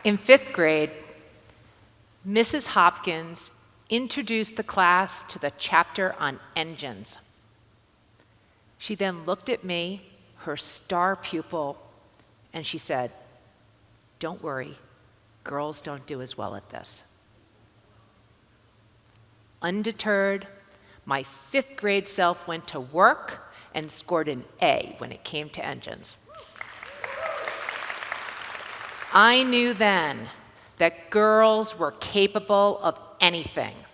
In 5th grade, Mrs. Hopkins introduced the class to the chapter on engines. She then looked at me, her star pupil, and she said, "Don't worry, girls don't do as well at this." Undeterred, my 5th grade self went to work and scored an A when it came to engines. I knew then that girls were capable of anything.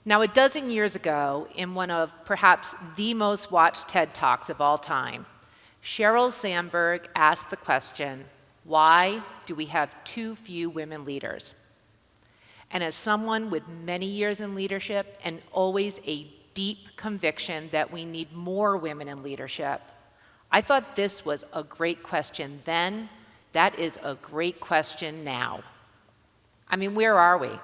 Now, a dozen years ago, in one of perhaps the most watched TED Talks of all time, Sheryl Sandberg asked the question, why do we have too few women leaders? And as someone with many years in leadership and always a deep conviction that we need more women in leadership, I thought this was a great question then. That is a great question now. I mean, where are we?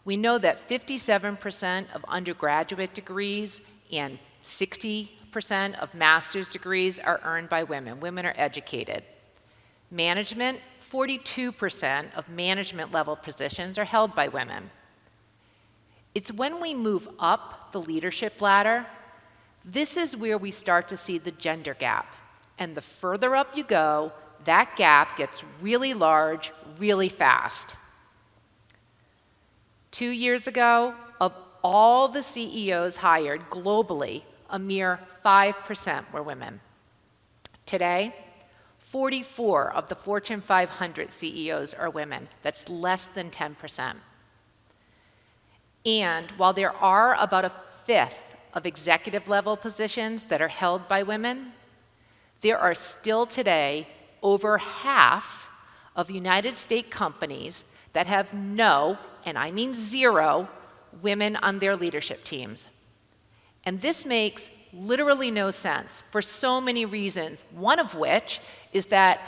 We know that 57% of undergraduate degrees and 60% of master's degrees are earned by women. Women are educated. Management, 42% of management level positions are held by women. It's when we move up the leadership ladder, this is where we start to see the gender gap. And the further up you go, that gap gets really large, really fast. 2 years ago, of all the CEOs hired globally, a mere 5% were women. Today, 44 of the Fortune 500 CEOs are women. That's less than 10%. And while there are about a fifth of executive level positions that are held by women, there are still today over half of the United States companies that have no, and I mean zero, women on their leadership teams. And this makes literally no sense for so many reasons, one of which is that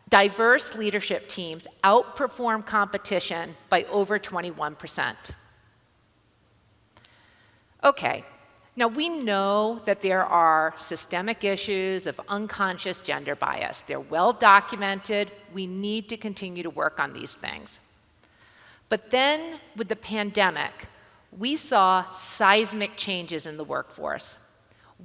diverse leadership teams outperform competition by over 21%. Okay. Now, we know that there are systemic issues of unconscious gender bias. They're well documented. We need to continue to work on these things. But then, with the pandemic, we saw seismic changes in the workforce.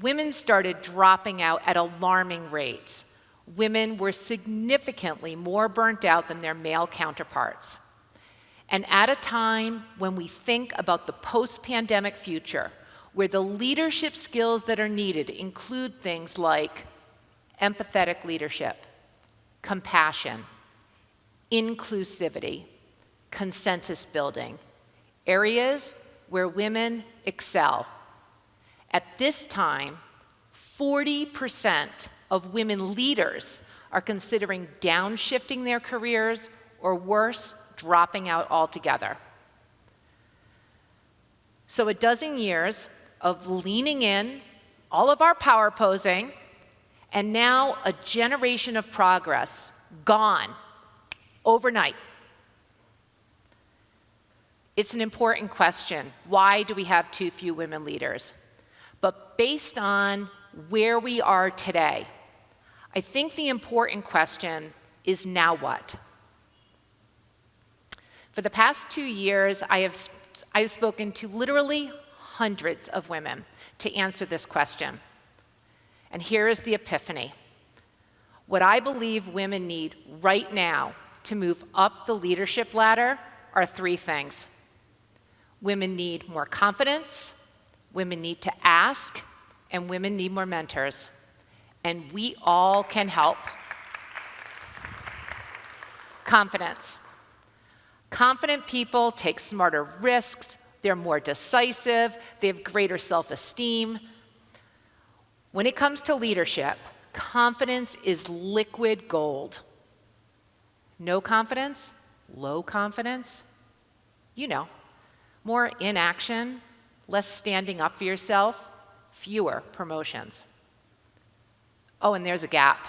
Women started dropping out at alarming rates. Women were significantly more burnt out than their male counterparts. And at a time when we think about the post-pandemic future, where the leadership skills that are needed include things like empathetic leadership, compassion, inclusivity, consensus building, areas where women excel. At this time, 40% of women leaders are considering downshifting their careers or worse, dropping out altogether. So a dozen years of leaning in, all of our power posing, and now a generation of progress gone overnight. It's an important question. Why do we have too few women leaders? But based on where we are today, I think the important question is now what? For the past 2 years, I've spoken to literally hundreds of women to answer this question. And here is the epiphany. What I believe women need right now to move up the leadership ladder are 3 things. Women need more confidence, women need to ask, and women need more mentors. And we all can help. Confidence. Confident people take smarter risks, they're more decisive, they have greater self-esteem. When it comes to leadership, confidence is liquid gold. No confidence, low confidence, you know, more inaction, less standing up for yourself, fewer promotions. Oh, and there's a gap.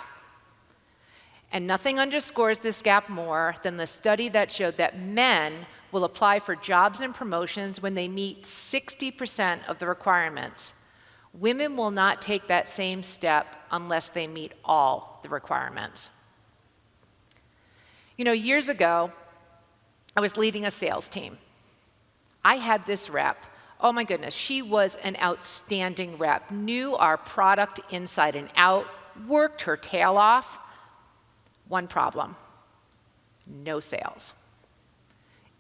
And nothing underscores this gap more than the study that showed that men will apply for jobs and promotions when they meet 60% of the requirements. Women will not take that same step unless they meet all the requirements. Years ago, I was leading a sales team. I had this rep. Oh my goodness, she was an outstanding rep, knew our product inside and out, worked her tail off. One problem: no sales.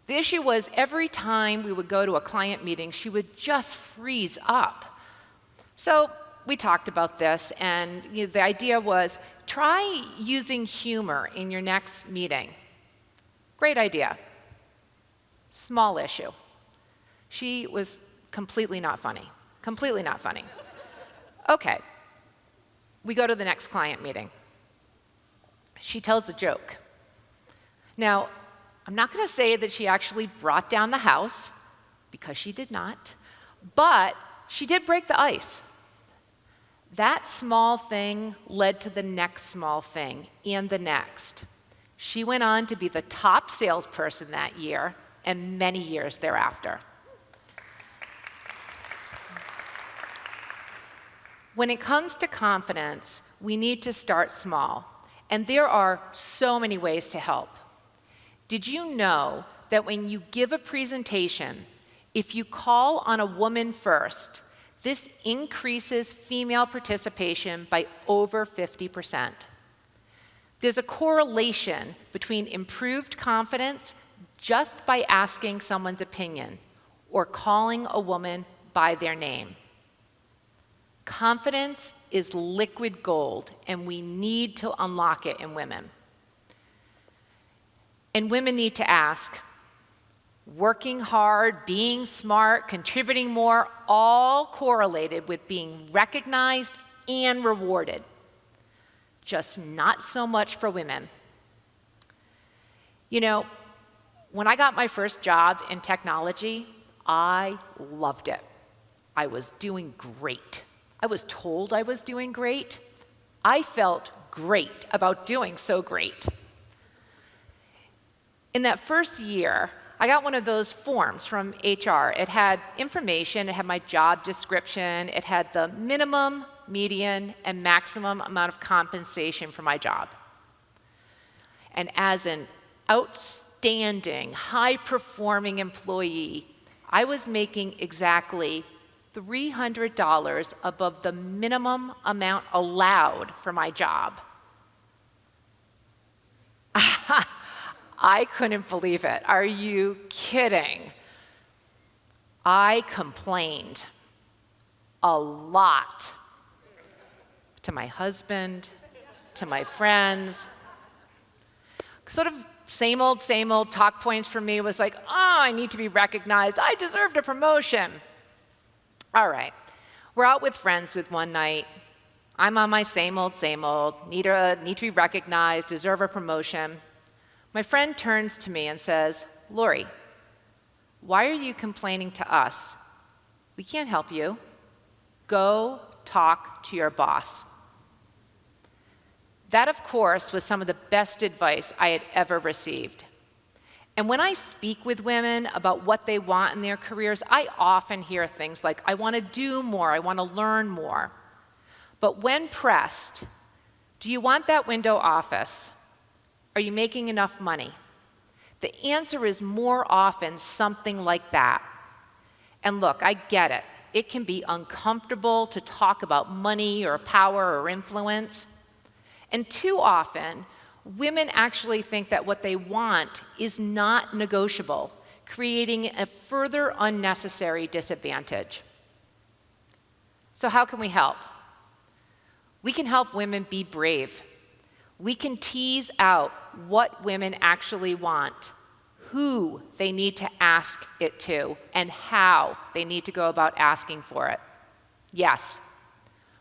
The issue was every time we would go to a client meeting, she would just freeze up. So we talked about this, and the idea was try using humor in your next meeting. Great idea. Small issue. She was completely not funny. Completely not funny. Okay. We go to the next client meeting. She tells a joke. Now, I'm not going to say that she actually brought down the house, because she did not, but she did break the ice. That small thing led to the next small thing and the next. She went on to be the top salesperson that year and many years thereafter. When it comes to confidence, we need to start small, and there are so many ways to help. Did you know that when you give a presentation, if you call on a woman first, this increases female participation by over 50%. There's a correlation between improved confidence just by asking someone's opinion or calling a woman by their name. Confidence is liquid gold, and we need to unlock it in women. And women need to ask. Working hard, being smart, contributing more, all correlated with being recognized and rewarded. Just not so much for women. When I got my first job in technology, I loved it. I was doing great. I was told I was doing great. I felt great about doing so great. In that first year, I got one of those forms from HR. It had information, it had my job description, it had the minimum, median, and maximum amount of compensation for my job. And as an outstanding, high-performing employee, I was making exactly $300 above the minimum amount allowed for my job. I couldn't believe it. Are you kidding? I complained a lot to my husband, to my friends. Sort of same old talk points for me was like, I need to be recognized. I deserved a promotion. All right, we're out with friends with one night. I'm on my same old, need to be recognized, deserve a promotion. My friend turns to me and says, Laurie, why are you complaining to us? We can't help you. Go talk to your boss. That, of course, was some of the best advice I had ever received. And when I speak with women about what they want in their careers, I often hear things like, I want to do more, I want to learn more. But when pressed, do you want that window office? Are you making enough money? The answer is more often something like that. And look, I get it. It can be uncomfortable to talk about money or power or influence. And too often, women actually think that what they want is not negotiable, creating a further unnecessary disadvantage. So how can we help? We can help women be brave. We can tease out what women actually want, who they need to ask it to, and how they need to go about asking for it. Yes,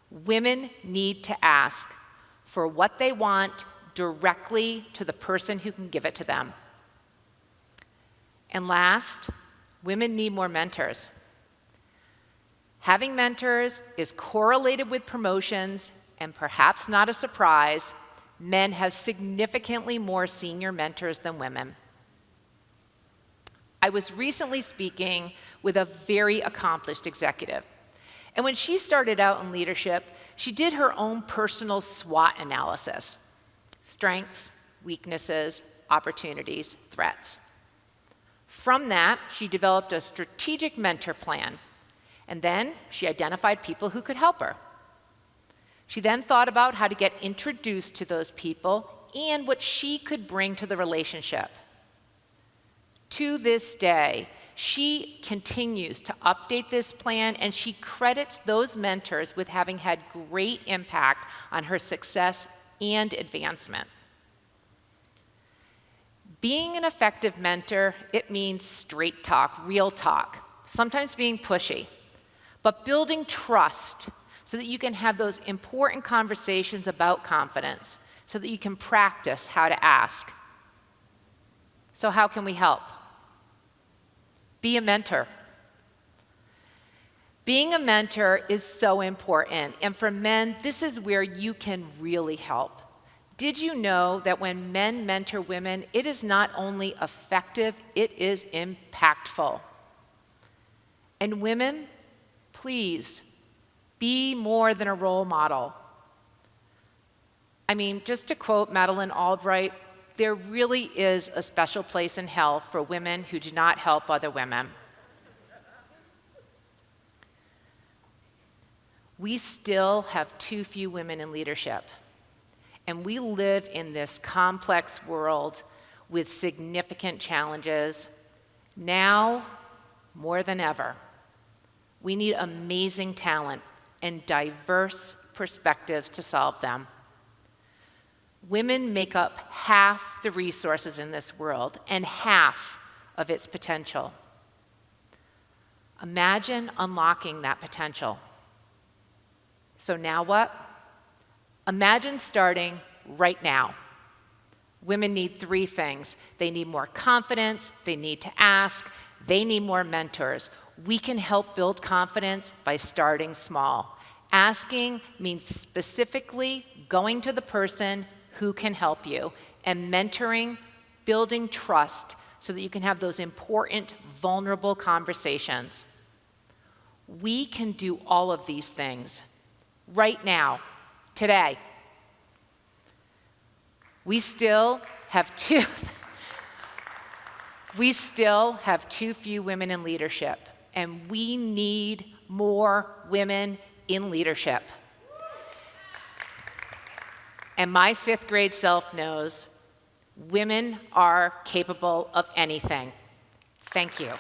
women need to ask for what they want directly to the person who can give it to them. And last, women need more mentors. Having mentors is correlated with promotions, and perhaps not a surprise, men have significantly more senior mentors than women. I was recently speaking with a very accomplished executive. And when she started out in leadership, she did her own personal SWOT analysis: strengths, weaknesses, opportunities, threats. From that, she developed a strategic mentor plan, and then she identified people who could help her. She then thought about how to get introduced to those people and what she could bring to the relationship. To this day, she continues to update this plan, and she credits those mentors with having had great impact on her success and advancement. Being an effective mentor, it means straight talk, real talk, sometimes being pushy, but building trust so that you can have those important conversations about confidence, so that you can practice how to ask. So how can we help? Be a mentor. Being a mentor is so important, and for men, this is where you can really help. Did you know that when men mentor women, it is not only effective, it is impactful? And women, please, be more than a role model. I mean, just to quote Madeleine Albright, there really is a special place in hell for women who do not help other women. We still have too few women in leadership. And we live in this complex world with significant challenges. Now, more than ever, we need amazing talent and diverse perspectives to solve them. Women make up half the resources in this world and half of its potential. Imagine unlocking that potential. So now what? Imagine starting right now. Women need 3 things. They need more confidence, they need to ask, they need more mentors. We can help build confidence by starting small. Asking means specifically going to the person who can help you, and mentoring, building trust so that you can have those important, vulnerable conversations. We can do all of these things right now. Today, we still have too few women in leadership, and we need more women in leadership. And my 5th grade self knows women are capable of anything. Thank you.